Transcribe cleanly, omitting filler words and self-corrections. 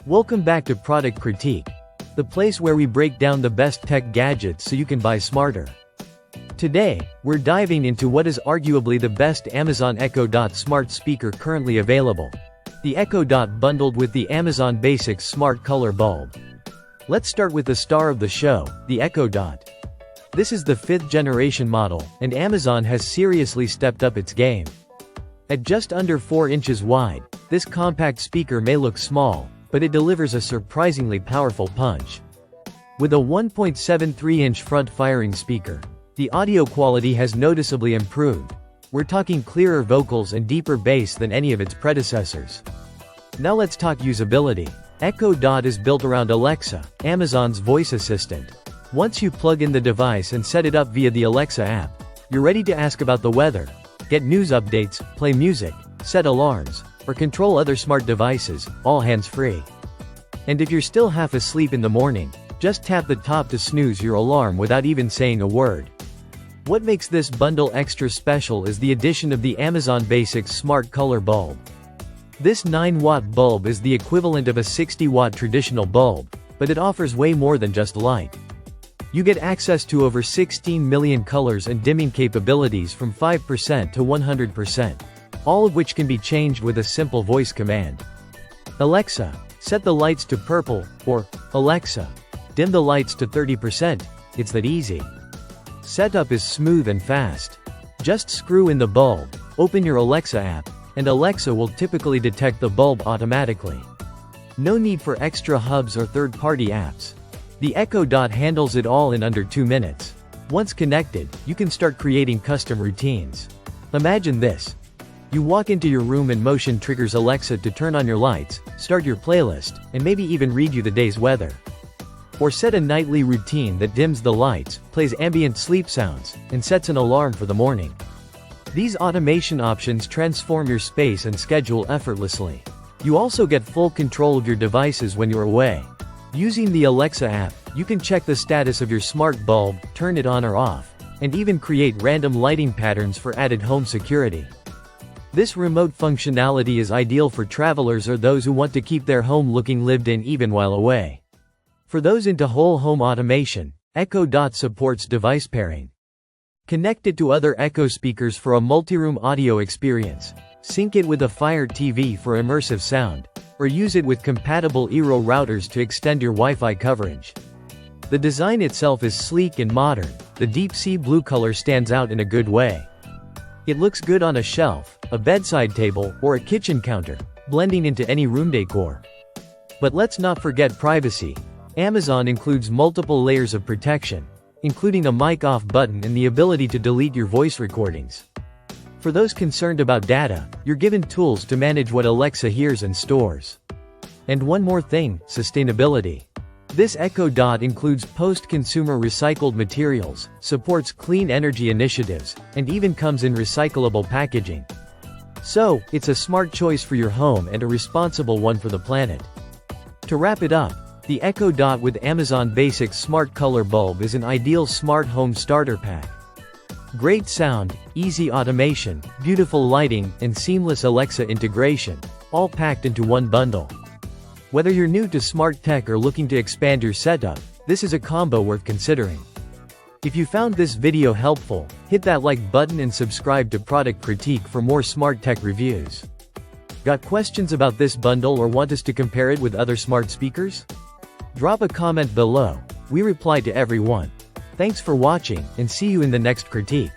Welcome back to Product Critique, the place where we break down the best tech gadgets so you can buy smarter. Today, we're diving into what is arguably the best Amazon Echo Dot smart speaker currently available. The Echo Dot bundled with the Amazon Basics smart color bulb. Let's start with the star of the show, the Echo Dot. This is the 5th generation model, and Amazon has seriously stepped up its game. At just under 4 inches wide, this compact speaker may look small, but it delivers a surprisingly powerful punch. With a 1.73-inch front-firing speaker, the audio quality has noticeably improved. We're talking clearer vocals and deeper bass than any of its predecessors. Now let's talk usability. Echo Dot is built around Alexa, Amazon's voice assistant. Once you plug in the device and set it up via the Alexa app, you're ready to ask about the weather, get news updates, play music, set alarms, or control other smart devices, all hands-free. And if you're still half asleep in the morning, just tap the top to snooze your alarm without even saying a word. What makes this bundle extra special is the addition of the Amazon Basics smart color bulb. This 9-watt bulb is the equivalent of a 60-watt traditional bulb, but it offers way more than just light. You get access to over 16 million colors and dimming capabilities from 5% to 100%. All of which can be changed with a simple voice command. Alexa, set the lights to purple, or, Alexa, dim the lights to 30%, it's that easy. Setup is smooth and fast. Just screw in the bulb, open your Alexa app, and Alexa will typically detect the bulb automatically. No need for extra hubs or third-party apps. The Echo Dot handles it all in under 2 minutes. Once connected, you can start creating custom routines. Imagine this. You walk into your room and motion triggers Alexa to turn on your lights, start your playlist, and maybe even read you the day's weather. Or set a nightly routine that dims the lights, plays ambient sleep sounds, and sets an alarm for the morning. These automation options transform your space and schedule effortlessly. You also get full control of your devices when you're away. Using the Alexa app, you can check the status of your smart bulb, turn it on or off, and even create random lighting patterns for added home security. This remote functionality is ideal for travelers or those who want to keep their home looking lived in even while away. For those into whole home automation, Echo Dot supports device pairing. Connect it to other Echo speakers for a multi-room audio experience, sync it with a Fire TV for immersive sound, or use it with compatible Eero routers to extend your Wi-Fi coverage. The design itself is sleek and modern, the deep sea blue color stands out in a good way. It looks good on a shelf, a bedside table, or a kitchen counter, blending into any room decor. But let's not forget privacy. Amazon includes multiple layers of protection, including a mic off button and the ability to delete your voice recordings. For those concerned about data, you're given tools to manage what Alexa hears and stores. And one more thing, sustainability. This Echo Dot includes post-consumer recycled materials, supports clean energy initiatives, and even comes in recyclable packaging. So, it's a smart choice for your home and a responsible one for the planet. To wrap it up, the Echo Dot with Amazon Basics smart color bulb is an ideal smart home starter pack. Great sound, easy automation, beautiful lighting, and seamless Alexa integration, all packed into one bundle. Whether you're new to smart tech or looking to expand your setup, this is a combo worth considering. If you found this video helpful, hit that like button and subscribe to Product Critique for more smart tech reviews. Got questions about this bundle or want us to compare it with other smart speakers? Drop a comment below, we reply to everyone. Thanks for watching, and see you in the next critique.